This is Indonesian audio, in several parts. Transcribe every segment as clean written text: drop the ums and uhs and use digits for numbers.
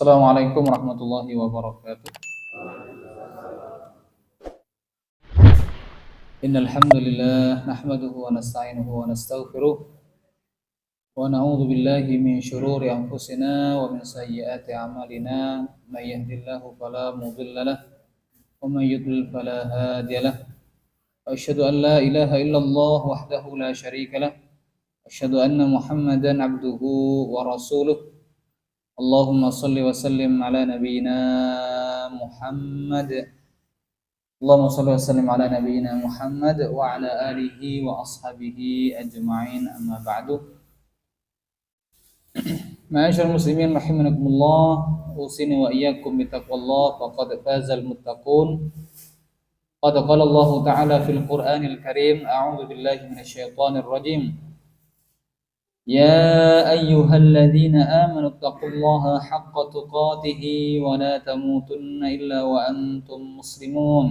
Assalamualaikum warahmatullahi wabarakatuh. Innal hamdalillah nahmaduhu wa nasta'inuhu wa nastaghfiruh wa na'udzu billahi min shururi anfusina wa min sayyiati a'malina may yahdihillahu fala mudilla lahu wa may yudlil fala hadiya lahu. Asyhadu an la ilaha illallah wahdahu la syarika lahu. Asyhadu anna Muhammadan abduhu wa rasuluh. Allahumma salli wa sallim ala nabiyyina Muhammad. Allahumma salli wa sallim ala nabiyyina Muhammad wa ala alihi wa ashabihi ajma'in, amma ba'du. Ma'asyiral muslimin rahimakumullah, usini wa iyyakum bittaqwallah faqad fazal muttaqun. Qad qala Allah ta'ala fil Qur'anil Karim, a'udzu billahi minasyaitonir rajim. يا أيها الذين آمنوا اتقوا الله حق تقاته ولا تموتن إلا وأنتم مسلمون.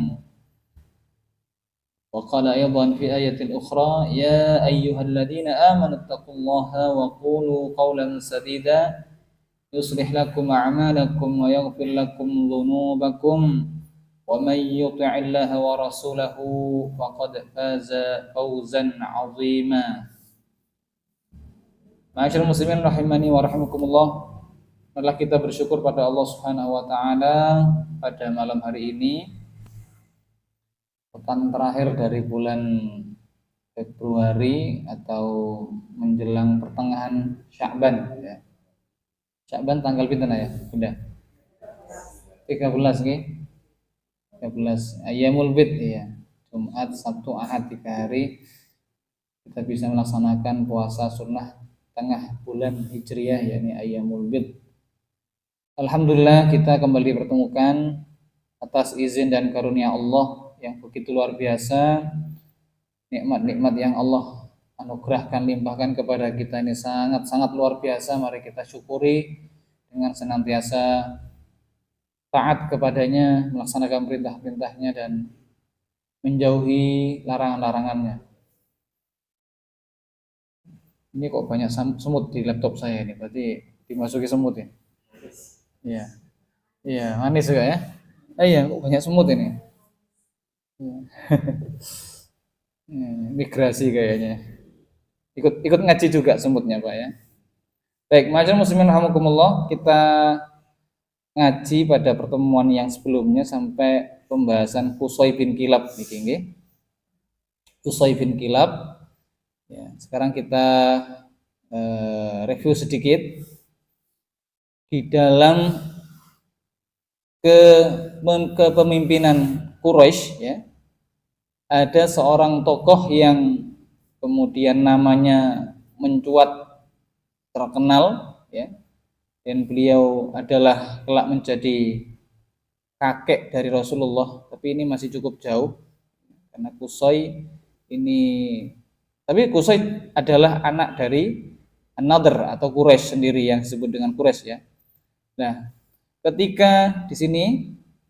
وقال أيضا في آية أخرى يا أيها الذين آمنوا اتقوا الله وقولوا قولا سديدا يصلح لكم أعمالكم ويغفر لكم ذنوبكم ومن يطع الله ورسوله فقد فاز فوزا عظيما. Ma'asyiral muslimin rahimani wa rahimakumullah. Marilah kita bersyukur pada Allah Subhanahu wa taala pada malam hari ini, pekan terakhir dari bulan Februari atau menjelang pertengahan Sya'ban ya. Sya'ban tanggal pinten ya? Sudah 13 nggih. 13 Ayyamul Bid ya. Jumat, Sabtu, Ahad 3 hari kita bisa melaksanakan puasa sunnah tengah bulan Hijriah, yakni Ayyamul Bid. Alhamdulillah kita kembali dipertemukan atas izin dan karunia Allah yang begitu luar biasa. Nikmat-nikmat yang Allah anugerahkan, limpahkan kepada kita ini sangat-sangat luar biasa. Mari kita syukuri dengan senantiasa taat kepadanya, melaksanakan perintah-perintahnya dan menjauhi larangan-larangannya. Ini kok banyak semut di laptop saya ini, berarti dimasuki semut ya? Iya, iya, manis juga ya? Iya, kok banyak semut ini? Migrasi kayaknya. Ikut ngaji juga semutnya Pak ya. Baik, ma'asyiral muslimin rahimakumullah, kita ngaji pada pertemuan yang sebelumnya sampai pembahasan Qusay bin Kilab niki. Qusay bin Kilab. Ya, sekarang kita review sedikit di dalam kepemimpinan Quraisy ya. Ada seorang tokoh yang kemudian namanya mencuat terkenal ya, dan beliau adalah kelak menjadi kakek dari Rasulullah, tapi ini masih cukup jauh karena Qusay ini. Tapi Qusay adalah anak dari An-Nadhr atau Quraisy sendiri yang disebut dengan Quraisy ya. Nah, ketika di sini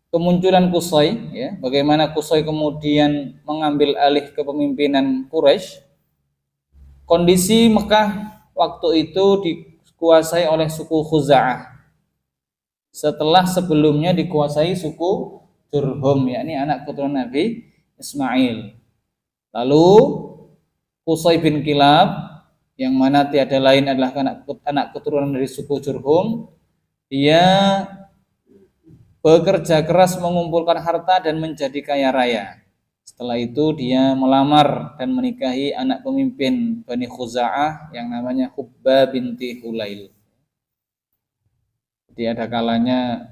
kemunculan Qusay ya, bagaimana Qusay kemudian mengambil alih kepemimpinan Quraisy. Kondisi Mekah waktu itu dikuasai oleh suku Khuza'ah. Setelah sebelumnya dikuasai suku Jurhum, yakni anak keturunan Nabi Ismail. Lalu Qusay bin Kilab yang mana tiada lain adalah anak keturunan dari suku Jurhum, dia bekerja keras mengumpulkan harta dan menjadi kaya raya. Setelah itu dia melamar dan menikahi anak pemimpin Bani Khuza'ah yang namanya Hubba binti Hulail. Jadi ada kalanya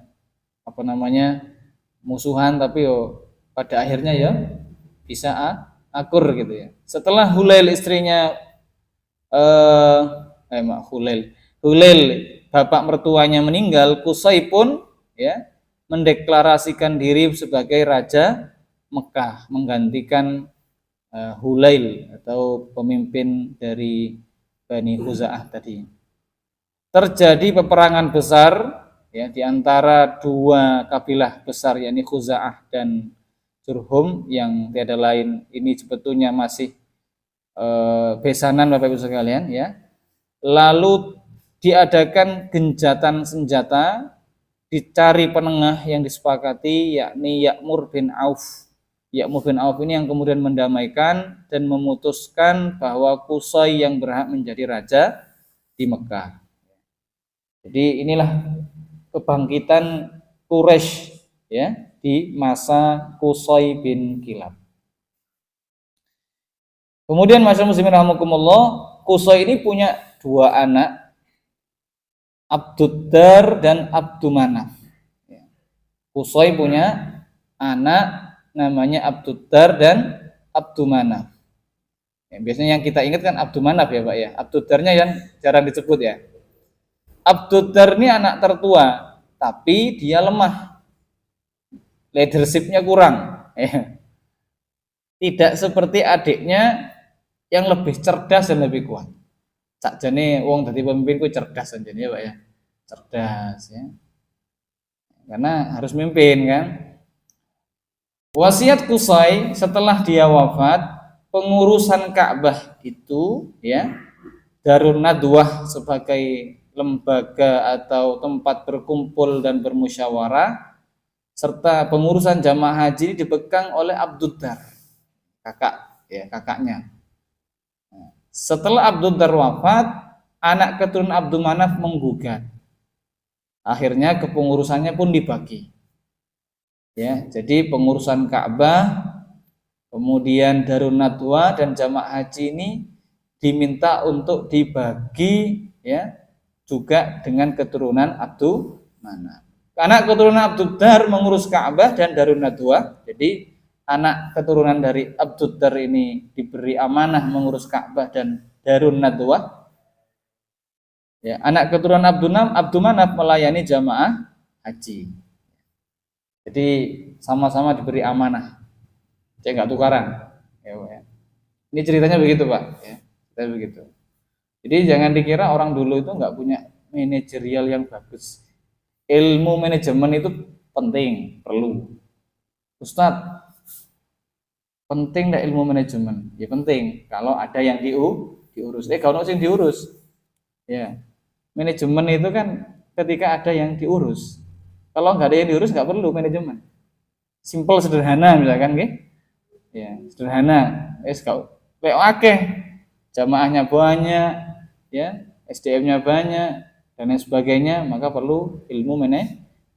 musuhan, tapi pada akhirnya ya bisa akur gitu ya. Setelah Hulail istrinya Hulail bapak mertuanya meninggal, Qusay pun ya mendeklarasikan diri sebagai raja Mekah, menggantikan Hulail atau pemimpin dari Bani Khuza'ah tadi. Terjadi peperangan besar ya di antara dua kabilah besar, yakni Khuza'ah dan Jurhum, yang tiada lain ini sebetulnya masih besanan Bapak Ibu sekalian ya. Lalu diadakan gencatan senjata dicari penengah yang disepakati, yakni Ya'mur bin Auf. Ya'mur bin Auf ini yang kemudian mendamaikan dan memutuskan bahwa Qusay yang berhak menjadi raja di Mekah. Jadi inilah kebangkitan Quraisy ya di masa Qusay bin Kilab. Kemudian masyarakat muslimin rahimakumullah, Qusay ini punya dua anak, Abduddar dan Abdumanaf. Qusay punya anak namanya Abduddar dan Abdumanaf. Biasanya yang kita ingat kan Abdumanaf ya Pak ya. Abduddarnya yang jarang disebut ya. Abduddar ini anak tertua, tapi dia lemah. Leadershipnya kurang. Tidak seperti adiknya yang lebih cerdas dan lebih kuat. Sakjane wong dadi pemimpin ku cerdas anjene ya Pak ya. Cerdas ya. Karena harus mimpin kan. Wasiat Qusay setelah dia wafat, pengurusan Ka'bah itu ya, Darun Nadwah sebagai lembaga atau tempat berkumpul dan bermusyawarah, serta pengurusan jamaah haji dipegang oleh Abduddar, kakaknya. Setelah Abduddar wafat, anak keturunan Abdumanaf menggugat. Akhirnya kepengurusannya pun dibagi. Ya, jadi pengurusan Ka'bah, kemudian Darun Nadwah dan jamaah haji ini diminta untuk dibagi ya juga dengan keturunan Abdumanaf. Anak keturunan Abduddar mengurus Ka'bah dan Darun Nadwah. Jadi anak keturunan dari Abduddar ini diberi amanah mengurus Ka'bah dan Darun Nadwah. Ya, anak keturunan Abdumanaf melayani jamaah haji. Jadi sama-sama diberi amanah. Saya nggak tukaran. Ya. Ini ceritanya begitu Pak. Ya, ceritanya begitu. Jadi jangan dikira orang dulu itu nggak punya manajerial yang bagus. Ilmu manajemen itu penting, perlu. Ustadz, penting nggak ilmu manajemen? Ya penting. Kalau ada yang diurus. Kalau yang diurus, ya. Manajemen itu kan ketika ada yang diurus. Kalau nggak ada yang diurus nggak perlu manajemen. Simple sederhana misalkan, ya sederhana. Oke, jamaahnya banyak, ya SDM-nya banyak dan lain sebagainya, maka perlu ilmu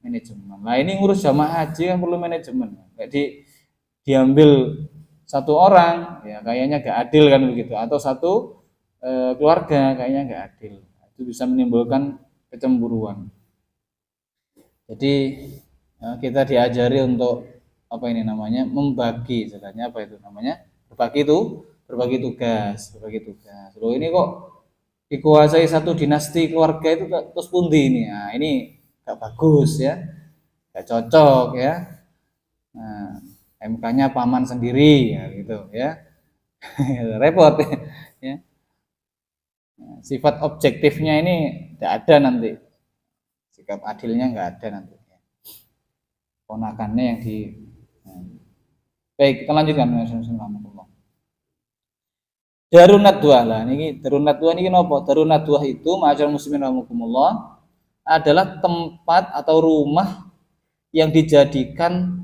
manajemen. Nah ini ngurus jamaah haji kan perlu manajemen. Jadi diambil satu orang, ya kayaknya nggak adil kan begitu, atau satu keluarga kayaknya nggak adil. Itu bisa menimbulkan kecemburuan. Jadi kita diajari untuk membagi, istilahnya apa itu namanya? Berbagi tugas. Loh ini kok dikuasai satu dinasti keluarga itu terus pundi ini? Nah, ini gak bagus ya. Gak cocok ya. Nah, MK-nya paman sendiri ya gitu ya. Repot ya. Sifat objektifnya ini tidak ada nanti, sikap adilnya nggak ada nanti, ponakannya yang baik kita lanjutkan. Darun Nadwah lah, ini Darun Nadwah ini kenapa? Darun Nadwah itu ma'asyiral muslimin rahimakumullah adalah tempat atau rumah yang dijadikan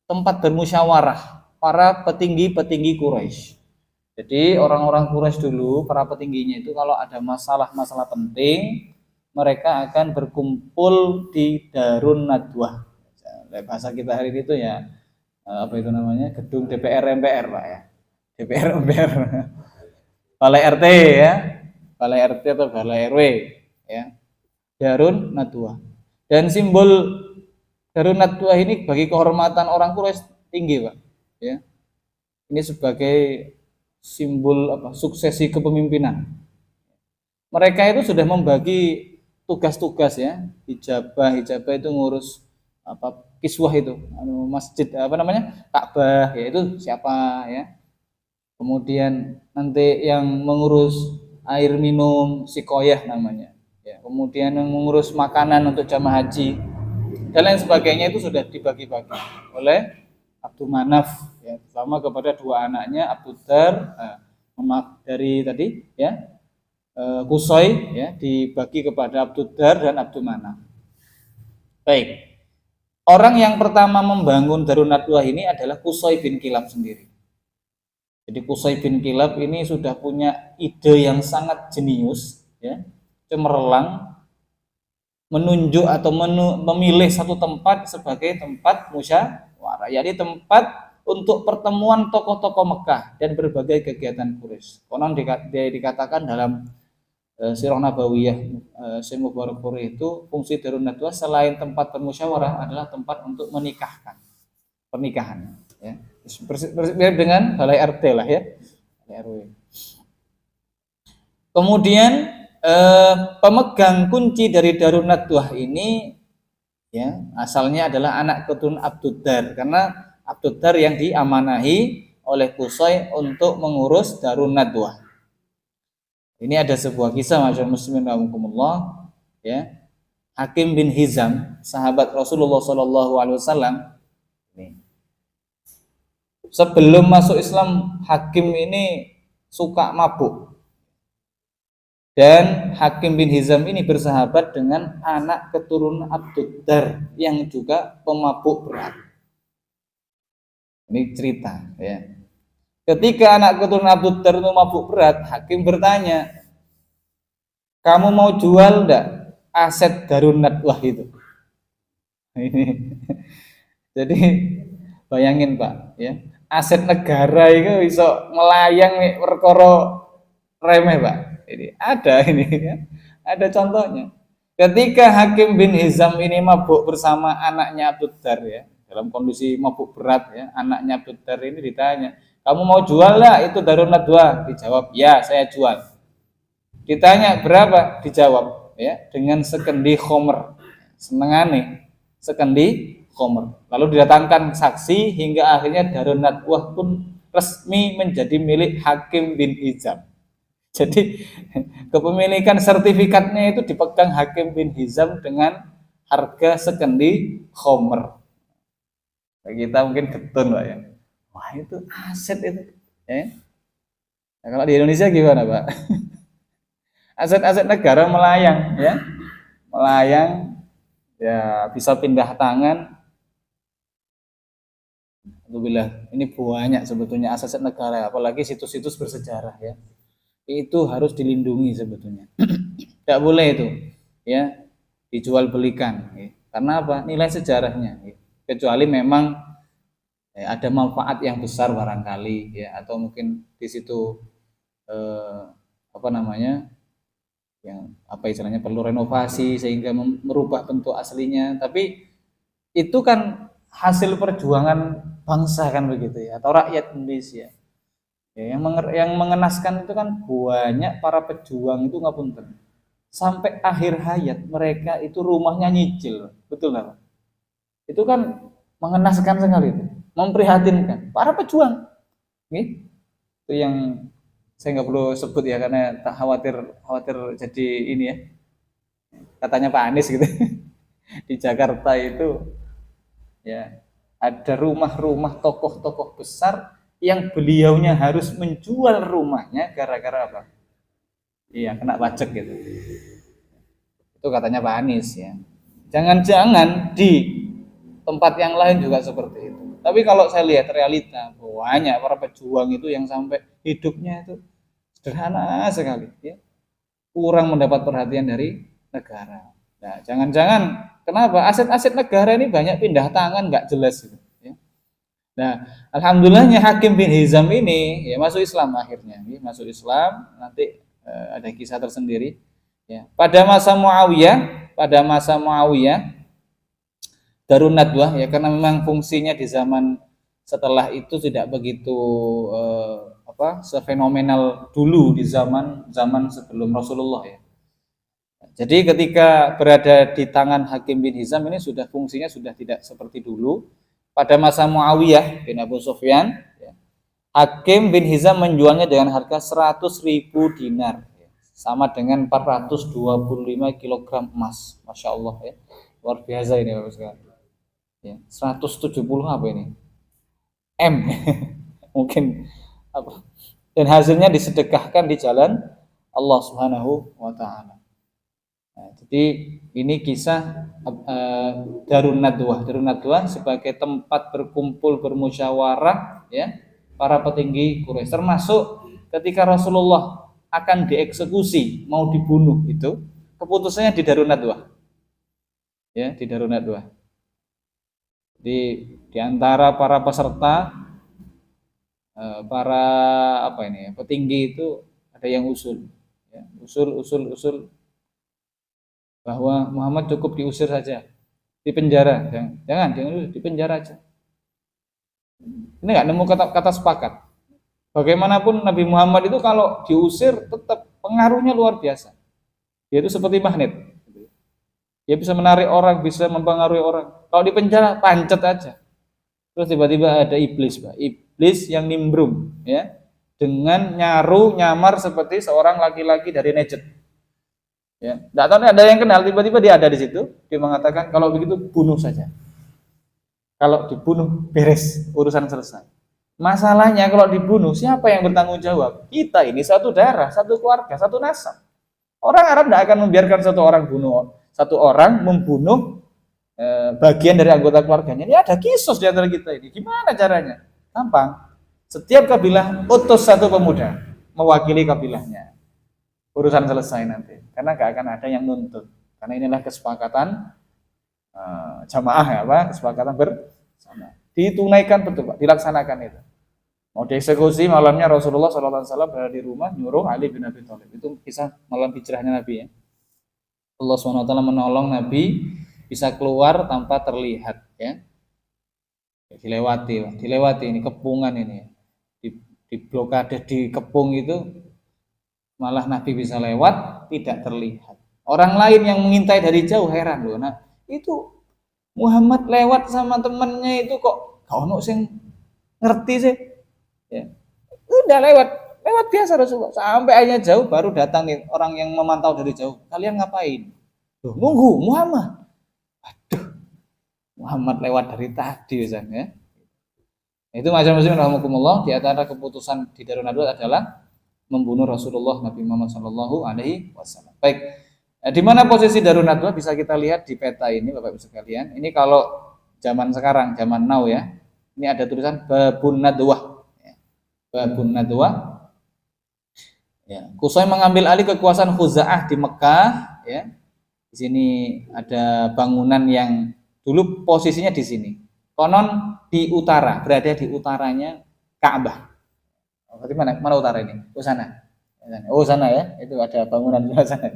tempat bermusyawarah para petinggi-petinggi Quraisy. Jadi orang-orang Quraisy dulu, para petingginya itu kalau ada masalah-masalah penting, mereka akan berkumpul di Darun Nadwah. Bahasa kita hari ini itu ya gedung DPR MPR Pak ya. DPR MPR. Balai RT ya. Balai RT atau Balai RW ya. Darun Nadwah. Dan simbol Darun Nadwah ini bagi kehormatan orang Quraisy tinggi Pak ya. Ini sebagai simbol suksesi kepemimpinan. Mereka itu sudah membagi tugas-tugas ya. Hijabah itu ngurus kiswah itu, masjid Ka'bah ya itu siapa ya. Kemudian nanti yang mengurus air minum sikoyah namanya. Ya, kemudian yang mengurus makanan untuk jamaah haji dan lain sebagainya itu sudah dibagi-bagi oleh Abdumanaf ya, sama kepada dua anaknya Abduddar, dari tadi ya Qusay ya dibagi kepada Abduddar dan Abdumanaf. Baik. Orang yang pertama membangun Darun Nadwah ini adalah Qusay bin Kilab sendiri. Jadi Qusay bin Kilab ini sudah punya ide yang sangat jenius, ya, cemerlang, menunjuk atau memilih satu tempat sebagai tempat musyawarah, yakni tempat untuk pertemuan tokoh-tokoh Mekah dan berbagai kegiatan Quraisy. Konon dikatakan dalam Sirah Nabawiyah Syekh Mubarakpuri itu fungsi Darun Nadwah selain tempat bermusyawarah adalah tempat untuk menikahkan pernikahan, ya. Mirip dengan balai RT lah, ya, RW. Kemudian pemegang kunci dari Darun Nadwah ini, ya, asalnya adalah anak keturunan Abduddar, karena Abduddar yang diamanahi oleh Qusay untuk mengurus Darun Nadwah. Ini ada sebuah kisah, masyaallah muslimin rahimakumullah, ya. Hakim bin Hizam, sahabat Rasulullah Shallallahu alaihi wasallam. Sebelum masuk Islam, Hakim ini suka mabuk. Dan Hakim bin Hizam ini bersahabat dengan anak keturunan Abduddar yang juga pemabuk berat. Ini cerita, ya. Ketika anak keturunan Abduddar itu mabuk berat, Hakim bertanya, kamu mau jual enggak aset Darun Nadwah itu? Jadi bayangin Pak, ya, aset negara itu bisa melayang perkara remeh Pak. Ini ada ini, ya. Ada contohnya. Ketika Hakim bin Hizam ini mabuk bersama anaknya Abduddar, ya, dalam kondisi mabuk berat, ya, anaknya Abduddar ini ditanya, kamu mau jual lah itu Darun Nadwah? Dijawab, ya saya jual. Ditanya berapa? Dijawab, ya, dengan sekendi khomer. Senengane sekendi khomer. Lalu didatangkan saksi hingga akhirnya Darun Nadwah pun resmi menjadi milik Hakim bin Hizam. Jadi kepemilikan sertifikatnya itu dipegang Hakim bin Hizam dengan harga sekendi khomer. Kita mungkin getun Pak, ya. Wah itu aset itu, ya. Nah, kalau di Indonesia gimana Pak? Aset-aset negara melayang, ya, melayang, ya, bisa pindah tangan. Alhamdulillah, ini banyak sebetulnya aset negara, apalagi situs-situs bersejarah, ya. Itu harus dilindungi sebetulnya. Tidak boleh itu, ya, dijual belikan, ya. Karena apa? Nilai sejarahnya, ya. Kecuali memang ada manfaat yang besar barangkali, ya, atau mungkin di situ apa namanya, yang apa istilahnya perlu renovasi sehingga merubah bentuk aslinya, tapi itu kan hasil perjuangan bangsa kan begitu, ya, atau rakyat Indonesia, ya, yang mengenaskan itu kan banyak para pejuang itu ngapunten sampai akhir hayat mereka itu rumahnya nyicil, betul nggak Pak? Itu kan mengenaskan sekali itu, memprihatinkan para pejuang, itu yang saya nggak perlu sebut ya karena tak khawatir jadi ini, ya, katanya Pak Anies gitu. Di Jakarta itu, ya, ada rumah-rumah tokoh-tokoh besar yang beliaunya harus menjual rumahnya gara-gara apa? Iya, kena pajak gitu. Itu katanya Pak Anies, ya. Jangan-jangan di tempat yang lain juga seperti itu. Tapi kalau saya lihat realita, banyak para pejuang itu yang sampai hidupnya itu sederhana sekali, ya, kurang mendapat perhatian dari negara. Nah, jangan-jangan kenapa aset-aset negara ini banyak pindah tangan nggak jelas gitu, ya. Nah, alhamdulillahnya Hakim bin Hizam ini, ya, masuk Islam akhirnya, ya, masuk Islam. Nanti ada kisah tersendiri, ya. Pada masa Muawiyah Darun Nadwah, ya, karena memang fungsinya di zaman setelah itu tidak begitu sefenomenal dulu di zaman sebelum Rasulullah, ya. Jadi ketika berada di tangan Hakim bin Hizam ini fungsinya sudah tidak seperti dulu. Pada masa Muawiyah bin Abu Sufyan, ya, Hakim bin Hizam menjualnya dengan harga 100.000 dinar, ya, sama dengan 425 kg emas. Masya Allah, ya, luar biasa ini Bapak sekalian. Ya, 170 apa ini? M. Mungkin apa? Dan hasilnya disedekahkan di jalan Allah Subhanahu wa taala. Nah, jadi ini kisah Darun Nadwah. Darun Nadwah sebagai tempat berkumpul bermusyawarah ya para petinggi Quraisy, termasuk ketika Rasulullah akan dieksekusi, mau dibunuh itu, keputusannya di Darun Nadwah. Ya, di Darun Nadwah. Di antara para peserta para apa ini petinggi itu ada yang usul ya, usul bahwa Muhammad cukup diusir saja, di penjara, jangan di penjara aja. Ini nggak nemu kata sepakat. Bagaimanapun Nabi Muhammad itu kalau diusir tetap pengaruhnya luar biasa. Dia itu seperti magnet. Dia bisa menarik orang, bisa mempengaruhi orang. Kalau di penjara pancet aja. Terus tiba-tiba ada iblis, Pak. Iblis yang nimbrung, ya, dengan nyamar seperti seorang laki-laki dari Najd. Ya, tidak tahu ada yang kenal, tiba-tiba dia ada di situ. Dia mengatakan kalau begitu bunuh saja. Kalau dibunuh beres, urusan selesai. Masalahnya kalau dibunuh siapa yang bertanggung jawab? Kita ini satu darah, satu keluarga, satu nasab. Orang Arab tidak akan membiarkan satu orang membunuh bagian dari anggota keluarganya. Ini ada kisos di antara kita ini. Gimana caranya? Gampang. Setiap kabilah utus satu pemuda mewakili kabilahnya. Urusan selesai nanti. Karena gak akan ada yang nuntut. Karena inilah kesepakatan jamaah ya, Pak, kesepakatan bersama. Ditunaikan betul, Pak, dilaksanakan itu. Mau dieksekusi malamnya Rasulullah SAW berada di rumah nyuruh Ali bin Abi Thalib. Itu kisah malam hijrahnya Nabi ya. Allah SWT menolong Nabi bisa keluar tanpa terlihat ya. Dilewati ini kepungan ini. Di blokade di kepung itu malah Nabi bisa lewat tidak terlihat. Orang lain yang mengintai dari jauh heran loh. Nah, itu Muhammad lewat sama temennya itu kok gak ono sing ngerti sih. Ya. Udah lewat biasa Rasulullah. Sampai akhirnya jauh baru datang nih orang yang memantau dari jauh. Kalian ngapain? Loh, nunggu Muhammad. Aduh. Muhammad lewat dari tadi misalnya. Itu macam-macam rahmatullah. Di antara keputusan di Darun Nadwah adalah membunuh Rasulullah Nabi Muhammad Shallallahu Alaihi Wasallam. Baik. Di mana posisi Darun Nadwah bisa kita lihat di peta ini Bapak Ibu sekalian. Ini kalau zaman sekarang, zaman now ya. Ini ada tulisan Babun Nadwah. Babun Nadwah. Ya, Qusay mengambil alih kekuasaan Khuza'ah di Mekah ya. Di sini ada bangunan yang dulu posisinya di sini. Konon di utara, berada di utaranya Ka'bah. Berarti mana utara ini? Oh sana. Oh sana ya, itu ada bangunan di sana.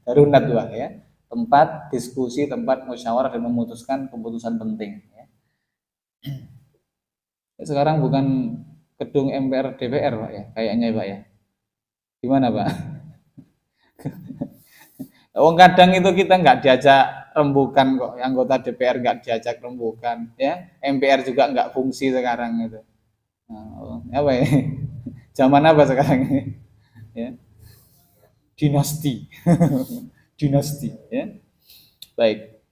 Darun Nadwah ya, tempat diskusi, tempat musyawarah dan memutuskan keputusan penting. Ya. Sekarang bukan gedung MPR DPR Pak ya, kayaknya Pak ya. Gimana Pak? Kadang itu kita nggak diajak rembukan kok, anggota DPR nggak diajak rembukan, ya. MPR juga nggak fungsi sekarang itu. Nah, apa ya? Zaman apa sekarang ini? Ya. Dinasti. Dinasti ya. Baik.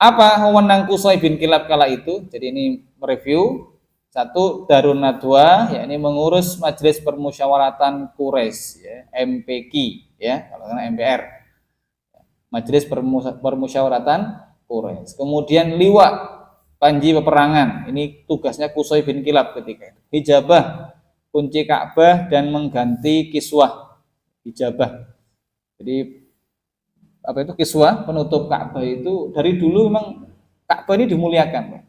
Apa wewenang Qusay bin Kilab kala itu? Jadi ini mereview. Satu, Darun Nadwah, yakni mengurus Majelis Permusyawaratan Quraisy ya, MPQ ya, kalau karena MPR. Majelis Permusyawaratan Quraisy. Kemudian liwa panji peperangan. Ini tugasnya Qusay bin Kilab ketika itu. Hijabah, kunci Ka'bah dan mengganti kiswah. Hijabah. Jadi apa itu kiswah, penutup Ka'bah itu dari dulu memang Ka'bah ini dimuliakan.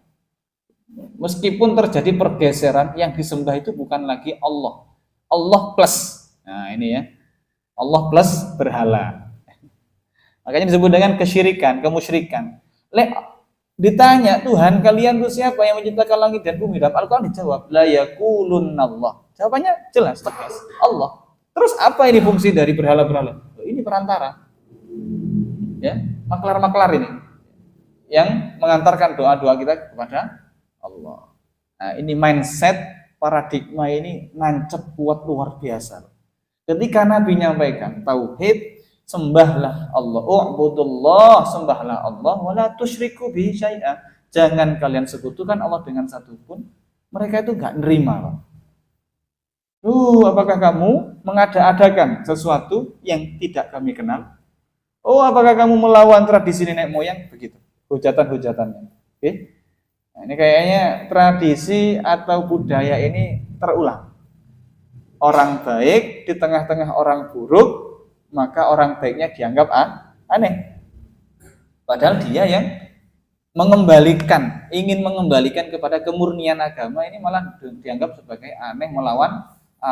Meskipun terjadi pergeseran, yang disembah itu bukan lagi Allah. Allah plus. Nah, ini ya. Allah plus berhala. Makanya disebut dengan kesyirikan, kemusyrikan. Ditanya, Tuhan kalian itu siapa yang menciptakan langit dan bumi? Dalam Al-Quran dijawab, la yakulunallah. Jawabannya jelas, tegas. Allah. Terus apa ini fungsi dari berhala-berhala? Ini perantara. Ya, maklar-maklar ini yang mengantarkan doa-doa kita kepada Allah. Nah, ini mindset, paradigma ini nancep kuat luar biasa. Ketika Nabi menyampaikan tauhid, sembahlah Allah, u'budullah, sembahlah Allah, wala tusyriku bihi syai'a. Jangan kalian sekutukan Allah dengan satu pun. Mereka itu enggak nerima. Apakah kamu mengada-adakan sesuatu yang tidak kami kenal? Oh, apakah kamu melawan tradisi nenek moyang? Begitu. Hujatan-hujatannya. Oke. Nah, ini kayaknya tradisi atau budaya ini terulang. Orang baik di tengah-tengah orang buruk, maka orang baiknya dianggap aneh. Padahal dia yang ingin mengembalikan kepada kemurnian agama, ini malah dianggap sebagai aneh, melawan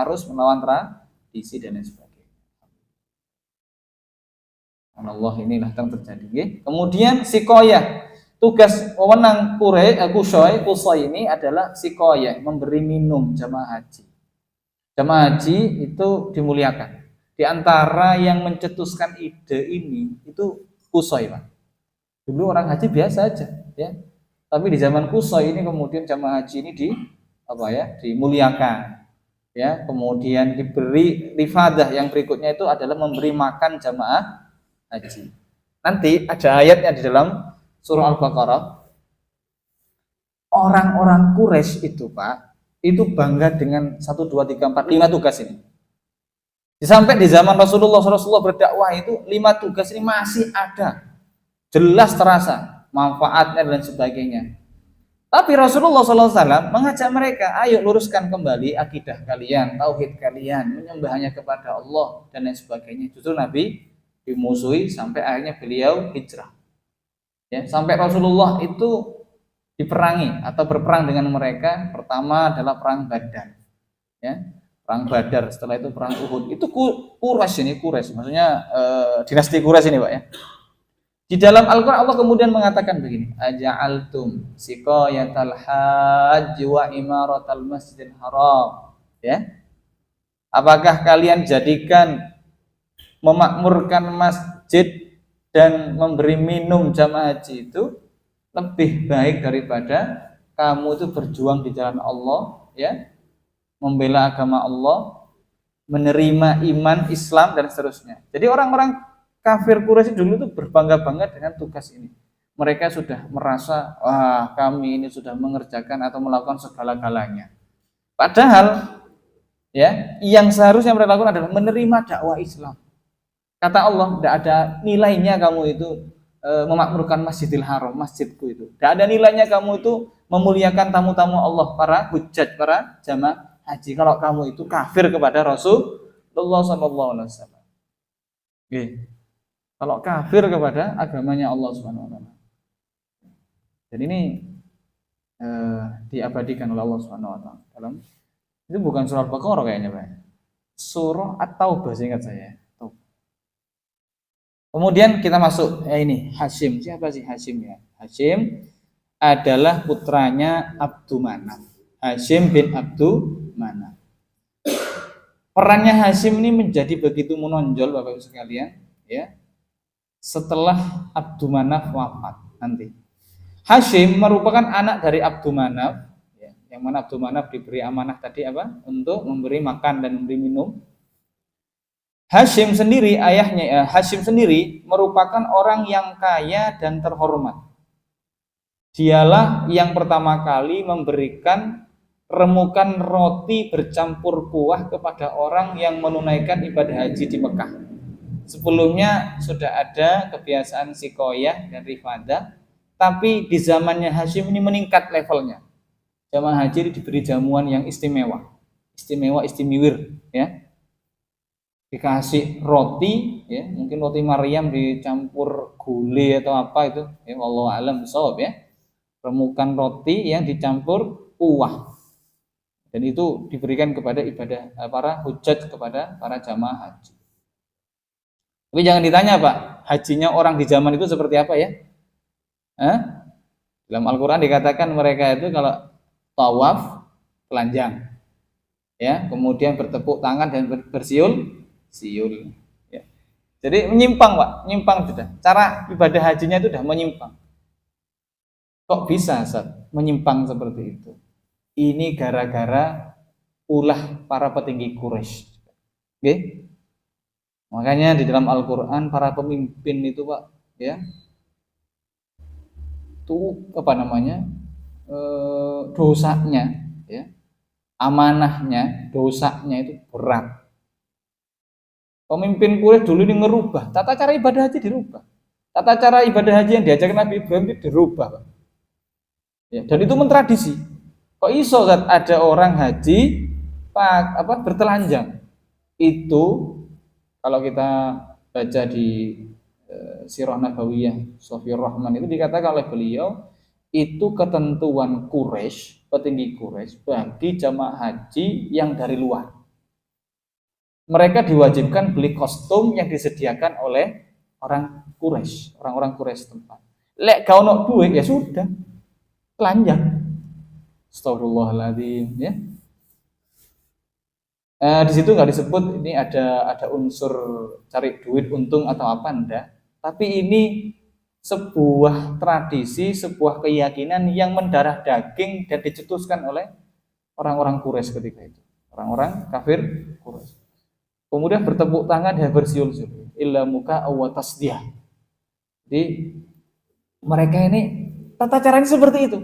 arus, melawan tradisi dan lain sebagainya. Allah, inilah yang terjadi. Kemudian sikoyah, tugas wewenang Kusoi ini adalah sikoyah, memberi minum jamaah haji. Jamaah haji itu dimuliakan. Di antara yang mencetuskan ide ini itu Kusoi, Pak. Dulu orang haji biasa aja, ya. Tapi di zaman Kusoi ini kemudian jamaah haji ini dimuliakan. Ya, kemudian diberi rifadah, yang berikutnya itu adalah memberi makan jamaah haji. Nanti ada ayatnya di dalam surah Al-Baqarah. Orang-orang Quraisy itu, Pak, itu bangga dengan 1, 2, 3, 4, 5 tugas ini. Sampai di zaman Rasulullah berdakwah itu 5 tugas ini masih ada. Jelas terasa manfaatnya dan sebagainya. Tapi Rasulullah SAW mengajak mereka, ayo luruskan kembali akidah kalian, tauhid kalian, menyembahnya kepada Allah dan lain sebagainya. Justru Nabi dimusuhi sampai akhirnya beliau hijrah. Ya, sampai Rasulullah itu diperangi atau berperang dengan mereka. Pertama adalah perang Badar. Ya, perang Badar. Setelah itu perang Uhud. Itu Quraisy, maksudnya dinasti Quraisy ini, Pak, ya. Di dalam Al-Quran Allah kemudian mengatakan begini, aja'altum siqayatal hajj wa imaratal masjidil haram. Ya, apakah kalian jadikan memakmurkan masjid dan memberi minum jamaah haji itu lebih baik daripada kamu itu berjuang di jalan Allah, ya, membela agama Allah, menerima iman Islam dan seterusnya. Jadi orang-orang kafir Quraisy dulu itu berbangga-bangga dengan tugas ini. Mereka sudah merasa, wah, kami ini sudah mengerjakan atau melakukan segala-galanya. Padahal, ya, yang seharusnya mereka lakukan adalah menerima dakwah Islam. Kata Allah, tidak ada nilainya kamu itu memakmurkan Masjidil Haram, masjidku itu. Tidak ada nilainya kamu itu memuliakan tamu-tamu Allah, para hujjaj, para jamaah haji, kalau kamu itu kafir kepada Rasulullah SAW. Kalau kafir kepada agamanya Allah Subhanahu wa taala. Dan ini diabadikan oleh Allah Subhanahu wa taala dalam, itu bukan surah Al-Baqarah kayaknya, Pak. Surah At-Taubah seingat saya. Kemudian kita masuk ini Hashim. Siapa sih Hashim, ya? Hashim adalah putranya Abdu Manaf. Hashim bin Abdu Manaf. Perannya Hashim ini menjadi begitu menonjol, Bapak Ibu sekalian, ya. Setelah Abdu Manaf wafat nanti. Hashim merupakan anak dari Abdu Manaf, ya, yang mana Abdu Manaf diberi amanah tadi apa? Untuk memberi makan dan memberi minum. Hashim sendiri, ayahnya Hashim sendiri merupakan orang yang kaya dan terhormat. Dialah yang pertama kali memberikan remukan roti bercampur kuah kepada orang yang menunaikan ibadah haji di Mekah. Sebelumnya sudah ada kebiasaan sikoyah dan rifadah, tapi di zamannya Hashim ini meningkat levelnya. Jamaah haji diberi jamuan yang istimewa, istimewir, ya. Dikasih roti, ya, mungkin roti Maryam dicampur gulai atau apa itu, ya, wallahu a'lam bishawab, ya. Remukan roti yang dicampur kuah. Dan itu diberikan kepada ibadah para hujjaj, kepada para jamaah haji. Tapi jangan ditanya, Pak, hajinya orang di zaman itu seperti apa, ya? Dalam Al-Quran dikatakan mereka itu kalau tawaf telanjang, ya, kemudian bertepuk tangan dan bersiul, ya. Jadi menyimpang, Pak, menyimpang sudah. Cara ibadah hajinya itu sudah menyimpang. Kok bisa, Ustaz, menyimpang seperti itu? Ini gara-gara ulah para petinggi Quraisy. Oke? Makanya di dalam Al-Quran para pemimpin itu, Pak, ya, itu apa namanya, dosanya, ya, amanahnya, dosanya itu berat. Pemimpin Quraisy dulu ini ngerubah tata cara ibadah haji, dirubah. Tata cara ibadah haji yang diajarkan Nabi Ibrahim itu dirubah, Pak. Ya, dan itu mentradisi. Kok iso ada orang haji bertelanjang? Itu kalau kita baca di Sirah Nabawiyah Sofiyur Rahman itu dikatakan oleh beliau itu ketentuan Quraisy, petinggi Quraisy bagi jamaah haji yang dari luar. Mereka diwajibkan beli kostum yang disediakan oleh orang Quraisy, orang-orang Quraisy tempat. Lek gak ono duit ya sudah, telanjang. Astagfirullahaladzim, ya. Di situ nggak disebut ini ada unsur cari duit untung atau apa, enggak. Tapi ini sebuah tradisi, sebuah keyakinan yang mendarah daging dan dicetuskan oleh orang-orang Quraisy ketika itu, orang-orang kafir Quraisy. Kemudian bertepuk tangan dan bersiul-siul, illa muka wa tasdiyah. Jadi mereka ini tata caranya seperti itu,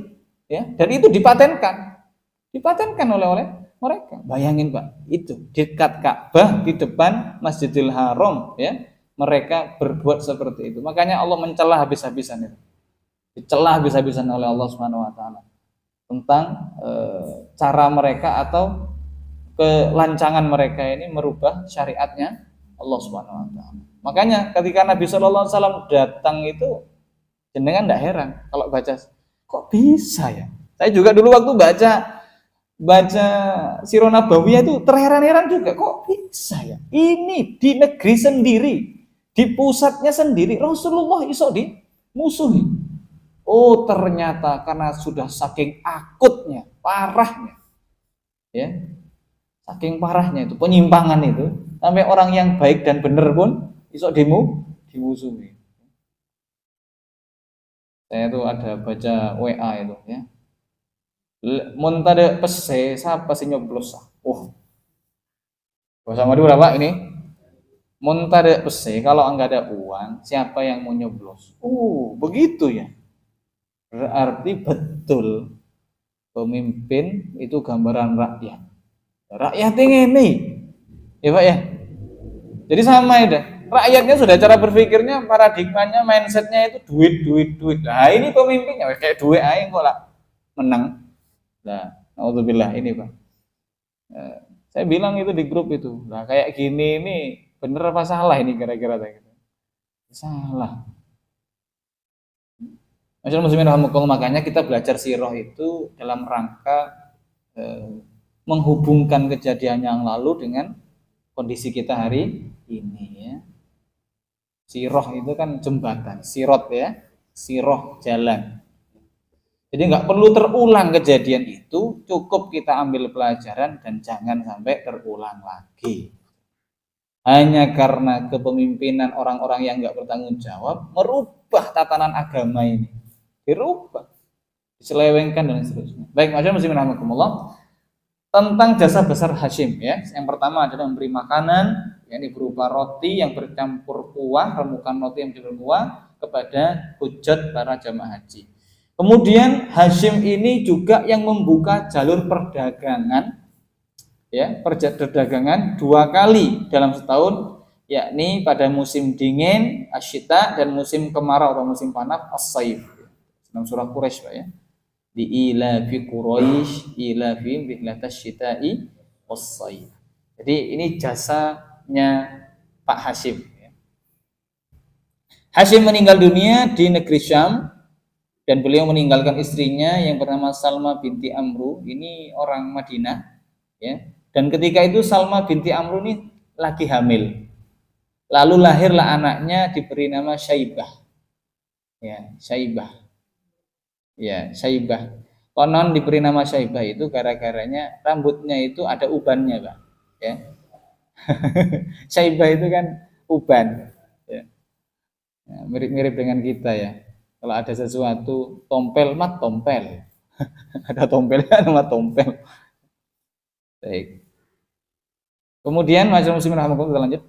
ya. Dan itu dipatenkan oleh mereka. Bayangin Pak, itu dekat Ka'bah di depan Masjidil Haram, ya. Mereka berbuat seperti itu. Makanya Allah mencela habis-habisan itu. Dicela habis-habisan oleh Allah Subhanahu wa taala tentang cara mereka atau kelancangan mereka ini merubah syariatnya Allah Subhanahu wa taala. Makanya ketika Nabi sallallahu alaihi wasallam datang itu jenengan enggak heran kalau baca kok bisa ya. Saya juga dulu waktu baca Sirah Nabawiyah itu terheran-heran juga, kok bisa ya. Ini di negeri sendiri, di pusatnya sendiri Rasulullah iso dimusuhi. Oh, ternyata karena sudah saking akutnya, parahnya. Ya. Saking parahnya itu penyimpangan itu sampai orang yang baik dan benar pun iso dimusuhi. Saya tuh ada baca WA itu, ya. Montade pese siapa sih nyoblos? Oh, bahasa Madu berapa ini? Montade pese kalau enggak ada uang siapa yang mau nyoblos? Begitu ya. Berarti betul pemimpin itu gambaran rakyat. Rakyatnya ini, ya Pak ya. Jadi sama ya, rakyatnya sudah cara berpikirnya, paradigmanya, mindsetnya itu duit. Nah ini pemimpinnya kayak duit aja kok lah menang. Nah, alhamdulillah ini Pak. Saya bilang itu di grup itu. Nah kayak gini ini bener apa salah ini kira-kira gitu. Salah. Masyaallah muslimin rahimakumullah, makanya kita belajar sirah itu dalam rangka menghubungkan kejadian yang lalu dengan kondisi kita hari ini, ya. Sirah itu kan jembatan, sirot ya, sirah jalan. Jadi nggak perlu terulang kejadian itu, cukup kita ambil pelajaran dan jangan sampai terulang lagi. Hanya karena kepemimpinan orang-orang yang nggak bertanggung jawab merubah tatanan agama ini, dirubah, diselewengkan dan seterusnya. Baik, masyaallah muslimin rahimakumullah. Tentang jasa besar Hashim, ya. Yang pertama adalah memberi makanan, yakni berupa roti yang bercampur kuah, remukan roti yang bercampur kuah kepada hujjat para jamaah haji. Kemudian Hashim ini juga yang membuka jalur perdagangan, ya, perdagangan 2 kali dalam setahun, yakni pada musim dingin asyita dan musim kemarau atau musim panas as-saif. Dalam surah Quraisy, Pak, ya. Di ilafi Quraisy ilafi bihlatas syita'i was-saif. Jadi ini jasanya Pak Hashim, ya. Hashim meninggal dunia di negeri Syam dan beliau meninggalkan istrinya yang bernama Salma binti Amru, ini orang Madinah, ya. Dan ketika itu Salma binti Amru ini lagi hamil. Lalu lahirlah anaknya diberi nama Syaibah. Ya, Syaibah. Ya, Syaibah. Konon diberi nama Syaibah itu gara-garanya rambutnya itu ada ubannya, Pak. Ya. Syaibah itu kan uban. Ya. Ya, mirip-mirip dengan kita, ya. Kalau ada sesuatu tompel, mat tompel. Ada tompelnya, ada mat tompel. Baik. Kemudian masyaallah muslimin rahimakumullah, kita lanjut.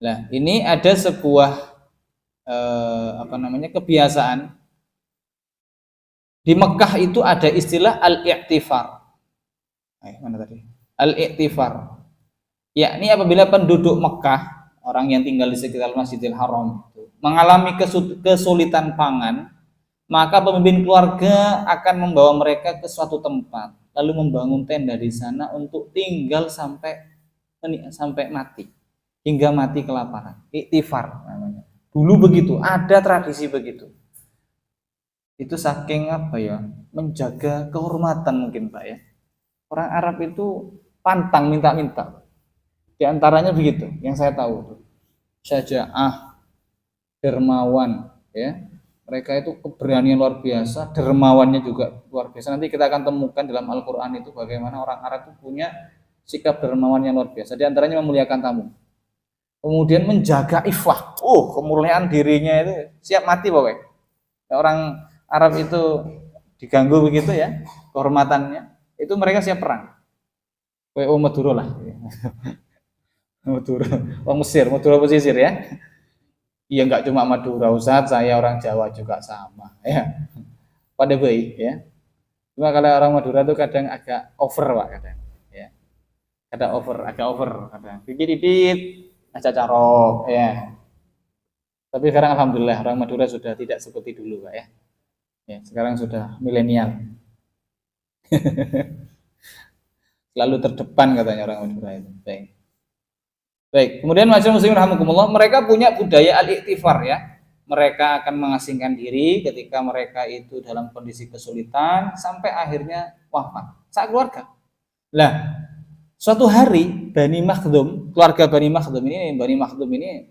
Nah, ini ada sebuah kebiasaan di Mekah itu ada istilah al-i'tifar. Mana tadi? al-i'tifar, yakni apabila penduduk Mekah, orang yang tinggal di sekitar Masjidil Haram itu mengalami kesulitan pangan, maka pemimpin keluarga akan membawa mereka ke suatu tempat, lalu membangun tenda di sana untuk tinggal sampai mati, hingga mati kelaparan. Iktifar namanya. Dulu begitu, ada tradisi begitu. Itu saking apa ya, menjaga kehormatan mungkin Pak ya. Orang Arab itu pantang minta-minta. Di antaranya begitu, yang saya tahu. Syaja'ah, dermawan, ya. Mereka itu keberanian luar biasa, dermawannya juga luar biasa. Nanti kita akan temukan dalam Al-Qur'an itu bagaimana orang Arab itu punya sikap dermawan yang luar biasa. Di antaranya memuliakan tamu. Kemudian menjaga ifah. Kemuliaan dirinya itu siap mati pokoknya. Orang Arab itu diganggu begitu ya, kehormatannya, itu mereka siap perang. Kayak Madura lah. Madura, Mesir, Madura pesisir ya. Iya nggak cuma Madura, Ustaz, saya orang Jawa juga sama ya. Pada baik ya. Cuma kalau orang Madura itu kadang agak over Pak kadang ya. Agak over kadang. Dikit-dikit aja carok ya. Tapi sekarang alhamdulillah orang Madura sudah tidak seperti dulu Pak ya. Ya, sekarang sudah milenial. Selalu terdepan katanya orang Madura itu. Baik. Kemudian masyarakat muslimin rahimakumullah, mereka punya budaya al-iktifar ya. Mereka akan mengasingkan diri ketika mereka itu dalam kondisi kesulitan sampai akhirnya wafat saat keluarga. Lah, suatu hari Bani Makhzum, keluarga Bani Makhzum ini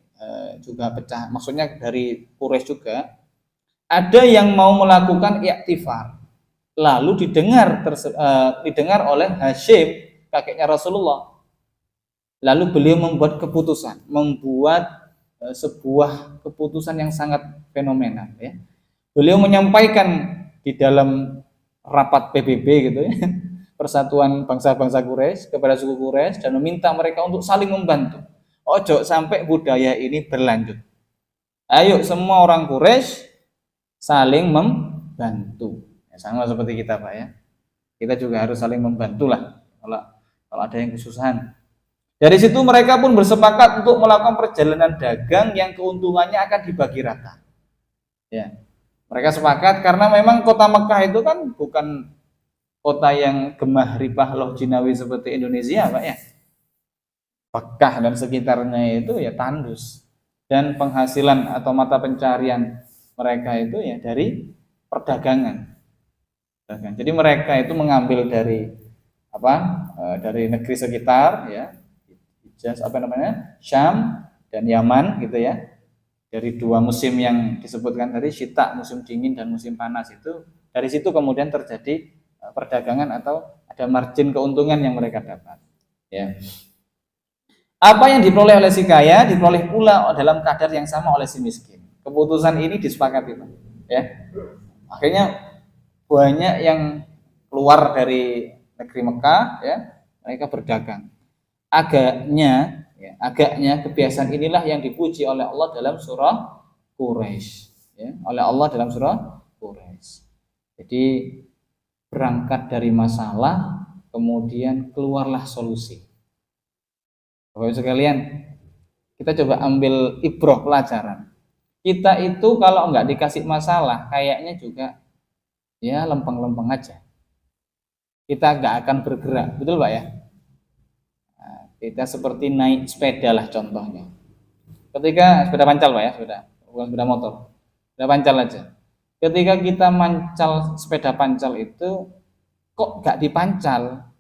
juga pecah. Maksudnya dari Quraisy juga ada yang mau melakukan iktifar. Lalu didengar oleh Hashim, kakeknya Rasulullah. Lalu beliau membuat sebuah keputusan yang sangat fenomenal ya. Beliau menyampaikan di dalam rapat PBB gitu ya, Persatuan Bangsa-Bangsa Quraisy, kepada suku Quraisy, dan meminta mereka untuk saling membantu. Ojo sampai budaya ini berlanjut. Ayo semua orang Quraisy saling membantu. Ya, sama seperti kita Pak ya. Kita juga harus saling membantu lah kalau ada yang kesusahan. Dari situ mereka pun bersepakat untuk melakukan perjalanan dagang yang keuntungannya akan dibagi rata. Ya, mereka sepakat karena memang kota Mekah itu kan bukan kota yang gemah ripah loh jinawi seperti Indonesia, Pak ya. Mekah dan sekitarnya itu ya tandus, dan penghasilan atau mata pencarian mereka itu ya dari perdagangan. Jadi mereka itu mengambil dari dari negeri sekitar ya. Syam dan Yaman gitu ya, dari dua musim yang disebutkan tadi, syita musim dingin dan musim panas itu, dari situ kemudian terjadi perdagangan atau ada margin keuntungan yang mereka dapat ya. Apa yang diperoleh oleh si kaya diperoleh pula dalam kadar yang sama oleh si miskin. Keputusan ini disepakati ya. Akhirnya banyak yang keluar dari negeri Mekah ya, mereka berdagang. Agaknya kebiasaan inilah yang dipuji oleh Allah dalam surah Quraisy ya, Jadi berangkat dari masalah kemudian keluarlah solusi. Bapak-Ibu sekalian, kita coba ambil ibrah pelajaran. Kita itu kalau nggak dikasih masalah kayaknya juga ya lempeng-lempeng aja. Kita nggak akan bergerak, betul Pak ya? Kita seperti naik sepeda lah contohnya. Ketika sepeda pancal Pak ya, bukan sepeda motor. Sepeda pancal aja. Ketika kita mancal sepeda pancal itu kok gak dipancal,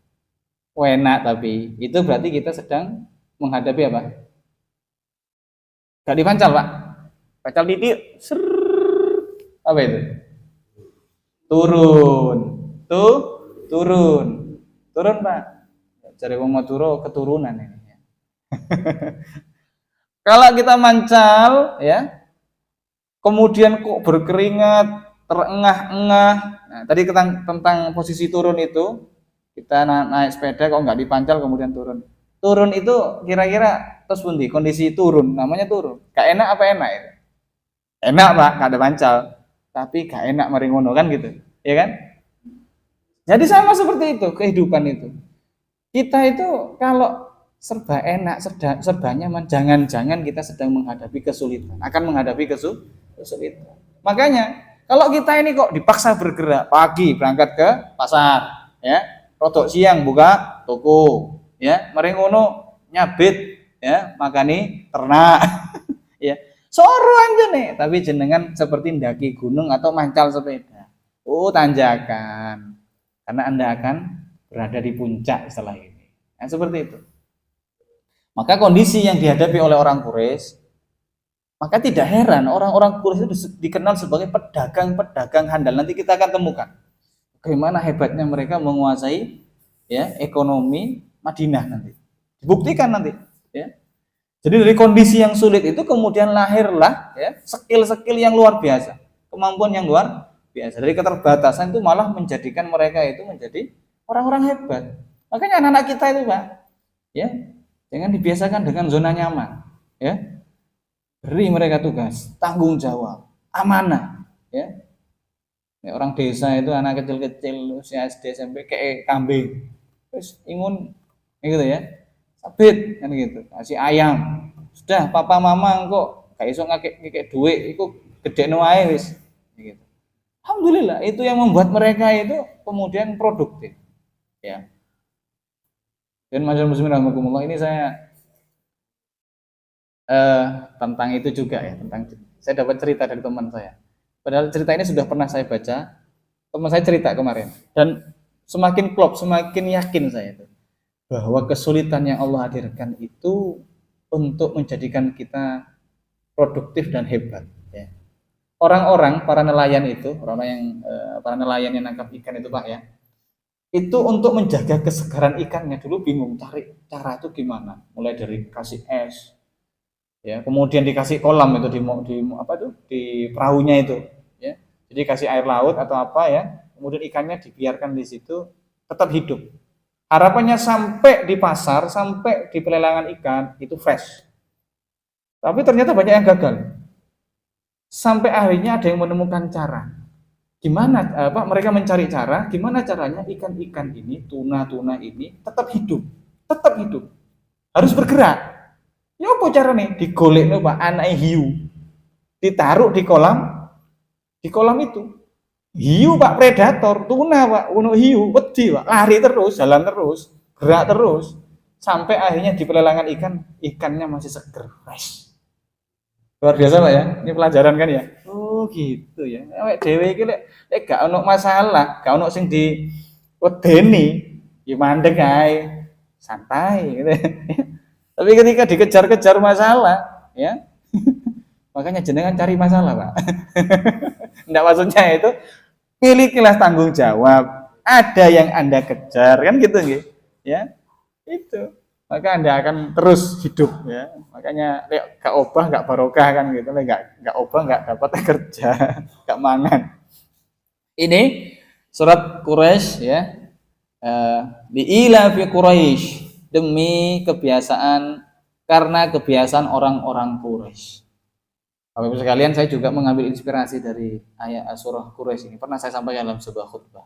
enak, tapi itu berarti kita sedang menghadapi apa? Gak dipancal Pak. Pancal titik, apa itu? Turun Pak. Cari wong Madura keturunan ini. Kalau kita mancal ya, kemudian kok berkeringat, terengah-engah. Nah, tadi tentang posisi turun itu, kita naik sepeda kok nggak dipancal kemudian turun. Turun itu kira-kira terus pundi kondisi turun, namanya turun. Gak enak apa enak itu? Enak Pak, gak ada pancal. Tapi gak enak meringono kan gitu, ya kan? Jadi sama seperti itu kehidupan itu. Kita itu kalau serba enak, serba nyaman, jangan-jangan kita sedang menghadapi kesulitan, akan menghadapi kesulitan. Makanya kalau kita ini kok dipaksa bergerak, pagi berangkat ke pasar, ya, rodok siang buka toko, ya, mari ngono nyabit, ya, makani ternak, ya, soro aja nih, tapi jenengan seperti mendaki gunung atau mancal sepeda, tanjakan, karena Anda akan berada di puncak setelah ini. Nah, seperti itu. Maka kondisi yang dihadapi oleh orang Quraisy, maka tidak heran orang-orang Quraisy itu dikenal sebagai pedagang-pedagang handal. Nanti kita akan temukan bagaimana hebatnya mereka menguasai, ya, ekonomi Madinah nanti. Dibuktikan nanti, ya. Jadi dari kondisi yang sulit itu kemudian lahirlah, ya, skill-skill yang luar biasa, kemampuan yang luar biasa. Dari keterbatasan itu malah menjadikan mereka itu menjadi orang-orang hebat. Makanya anak-anak kita itu, Pak, ya, jangan dibiasakan dengan zona nyaman, ya. Beri mereka tugas, tanggung jawab, amanah, ya. Orang desa itu anak kecil-kecil usia SD SMP kayak kambing, terus ingun, gitu ya, sabit kan gitu, kasih ayam, sudah papa mama kok gak iso ngekek duit, itu gede wae wis, gitu. Alhamdulillah itu yang membuat mereka itu kemudian produktif, ya. Dan masyarakat muslimin rahmatullah, ini saya tentang itu juga, ya, tentang saya dapat cerita dari teman saya. Padahal cerita ini sudah pernah saya baca, teman saya cerita kemarin, dan semakin klop, semakin yakin saya itu bahwa kesulitan yang Allah hadirkan itu untuk menjadikan kita produktif dan hebat, ya. Orang-orang para nelayan itu, orang-orang yang para nelayan yang nangkap ikan itu, Pak, ya, itu untuk menjaga kesegaran ikannya dulu bingung cari cara itu gimana, mulai dari kasih es, ya, kemudian dikasih kolam itu di perahunya itu, ya, jadi kasih air laut atau apa, ya, kemudian ikannya dibiarkan di situ tetap hidup, harapannya sampai di pasar, sampai di pelelangan ikan itu fresh, tapi ternyata banyak yang gagal, sampai akhirnya ada yang menemukan cara gimana, mereka mencari cara gimana caranya ikan-ikan ini, tuna-tuna ini tetap hidup, harus bergerak. Ya apa caranya? Digolekno, Pak, anake hiu. Ditaruh di kolam itu. Hiu, Pak, predator, tuna, Pak, ono hiu, wedi, Pak, lari terus, jalan terus, gerak terus, sampai akhirnya di pelelangan ikannya masih seger, fresh. Luar biasa, Pak, ya. Ini pelajaran kan, ya. Oh, gitu ya. Awake dhewe iki lek gak ono masalah, gak ono sing diwedeni, ya mandek ae, santai gitu. Tapi ketika dikejar-kejar masalah, ya, makanya jenengan cari masalah, Pak. Enggak, maksudnya itu milikilah tanggung jawab. Ada yang Anda kejar, kan gitu, ya. Itu. Maka Anda akan terus hidup, ya. Makanya gak obah gak barokah kan gitu, gak obah gak dapat kerja, gak mangan. Ini surat Quraisy, ya. Ila fi Quraisy, demi kebiasaan, karena kebiasaan orang-orang Quraisy. Bapak Ibu sekalian, saya juga mengambil inspirasi dari ayat surah Quraisy ini. Pernah saya sampaikan dalam sebuah khutbah,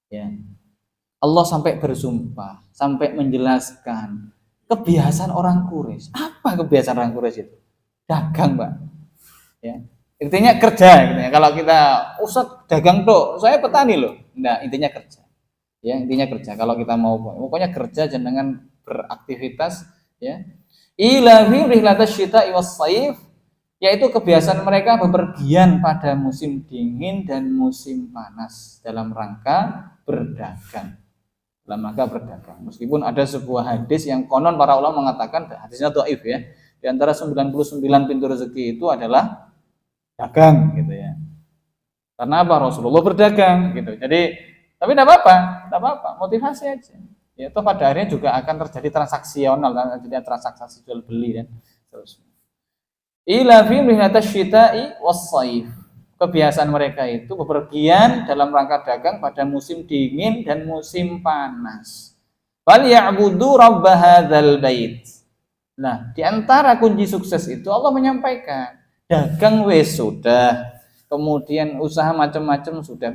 ya. Allah sampai bersumpah, sampai menjelaskan kebiasaan orang Quraisy. Apa kebiasaan orang Quraisy itu? Dagang, Pak. Ya. Intinya kerja, gitu ya. Kalau kita Ustaz dagang tuh, saya petani loh. Nah, intinya kerja. Ya, intinya kerja. Kalau kita mau, pokoknya kerja, jangan beraktivitas, ya. Ila fi rihlatasy syita'i was-shaif, yaitu kebiasaan mereka bepergian pada musim dingin dan musim panas dalam rangka berdagang. Meskipun ada sebuah hadis yang konon para ulama mengatakan, hadisnya dhaif, ya. Di antara 99 pintu rezeki itu adalah dagang, gitu ya. Karena apa? Rasulullah berdagang, gitu. Jadi tapi tidak apa-apa, motivasi aja. Ya, itu pada akhirnya juga akan terjadi transaksional, jadi transaksi jual beli, dan terus. Ila fi rihlatasy syita'i was-shaif. Kebiasaan mereka itu bepergian dalam rangka dagang pada musim dingin dan musim panas. Fal ya'budu rabb hadzal bait. Nah, di antara kunci sukses itu Allah menyampaikan, dagang wes sudah, kemudian usaha macam-macam sudah,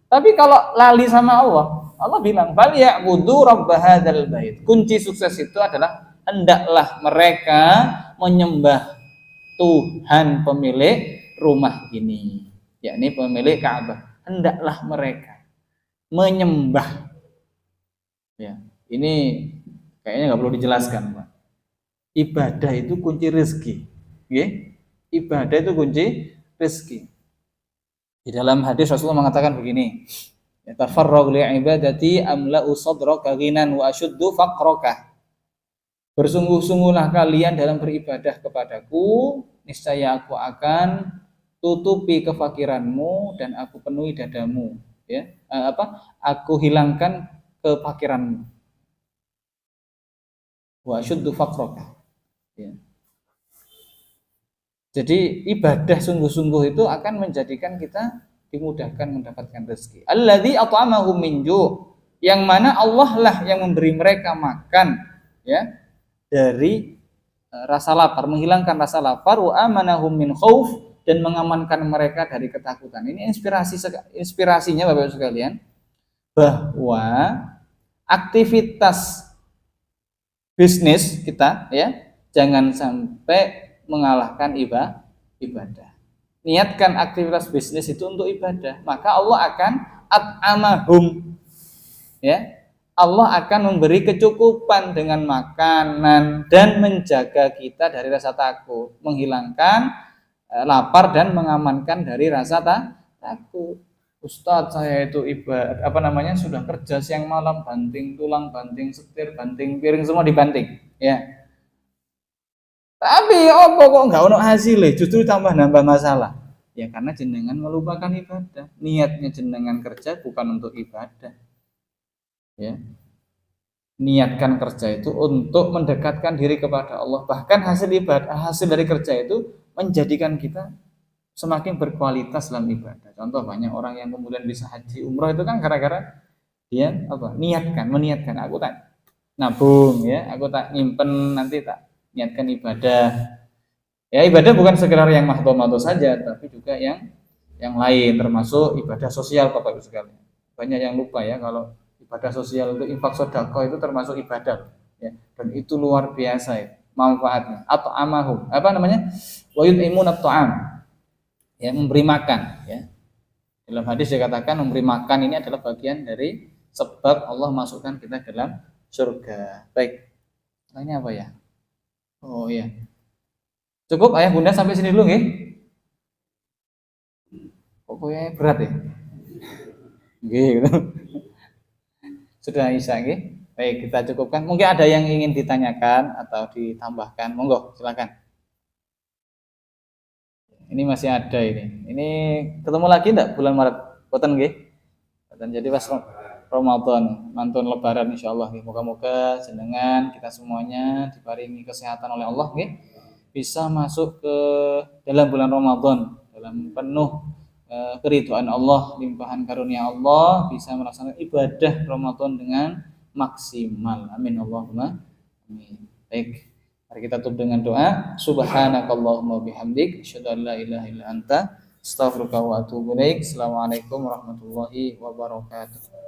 Tapi kalau lali sama Allah, Allah bilang, "Bal ya'budu rabb hadzal bait." Kunci sukses itu adalah hendaklah mereka menyembah Tuhan pemilik rumah ini, yakni pemilik Ka'bah. Hendaklah mereka menyembah. Ya, ini kayaknya nggak perlu dijelaskan, Pak. Ibadah itu kunci rezeki. Ibadah itu kunci rezeki. Di dalam hadis Rasulullah mengatakan begini, tafarrag li ibadati amla'u sadraka ghinan wa ashuddu faqraka. Bersungguh-sungguhlah kalian dalam beribadah kepadaku, niscaya aku akan tutupi kefakiranmu dan aku penuhi dadamu, ya. Aku hilangkan kefakiranmu. Wa ashuddu faqraka. Ya. Jadi ibadah sungguh-sungguh itu akan menjadikan kita dimudahkan mendapatkan rezeki. Alladzi at'amahum min ju', yang mana Allah lah yang memberi mereka makan, ya, dari rasa lapar, menghilangkan rasa lapar, wa amanahum min khauf, dan mengamankan mereka dari ketakutan. Ini inspirasinya Bapak Ibu sekalian, bahwa aktivitas bisnis kita, ya, jangan sampai mengalahkan ibadah. Niatkan aktivitas bisnis itu untuk ibadah, maka Allah akan at'amahum, ya. Allah akan memberi kecukupan dengan makanan dan menjaga kita dari rasa takut, menghilangkan lapar dan mengamankan dari rasa takut. Ustadz, saya itu sudah kerja siang malam, banting tulang, banting setir, banting piring, semua dibanting, ya. Tapi apa kok nggak ono hasilnya, justru tambah nambah masalah. Ya karena jenengan melupakan ibadah. Niatnya jenengan kerja bukan untuk ibadah. Ya. Niatkan kerja itu untuk mendekatkan diri kepada Allah. Bahkan hasil dari kerja itu menjadikan kita semakin berkualitas dalam ibadah. Contoh, banyak orang yang kemudian bisa haji umroh itu kan gara-gara dia meniatkan, aku tak nabung, ya, aku tak nyimpen, nanti tak niatkan ibadah. Ya, ibadah bukan sekedar yang mahdoh-mahdoh saja, tapi juga yang lain, termasuk ibadah sosial, Bapak Ibu sekalian. Banyak yang lupa, ya, kalau ibadah sosial itu, infak sedekah itu termasuk ibadah, ya, dan itu luar biasa, ya, manfaatnya. Atau amahum, wa yut'imunat ta'am, ya, memberi makan, ya. Dalam hadis dikatakan memberi makan ini adalah bagian dari sebab Allah masukkan kita ke dalam surga. Baik, ini apa ya? Oh iya. Cukup ayah bunda sampai sini dulu nggih? Pokoknya berat ya. Nggih gitu. Sudah Isya nggih. Baik, kita cukupkan. Mungkin ada yang ingin ditanyakan atau ditambahkan. Monggo, silakan. Ini masih ada ini. Ini ketemu lagi enggak bulan Maret? Boten nggih. Boten, jadi pas Ramadan, mantun lebaran insyaallah. Moga-moga jenengan kita semuanya diparingi kesehatan oleh Allah nggih, bisa masuk ke dalam bulan Ramadan dalam penuh keridhaan Allah, limpahan karunia Allah, bisa melaksanakan ibadah Ramadan dengan maksimal. Amin Allahumma amin. Baik, mari kita tutup dengan doa. Subhanakallahumma bihamdik, asyhadu an la ilaha illa anta, astaghfiruka wa atubu ilaik. Assalamualaikum warahmatullahi wabarakatuh.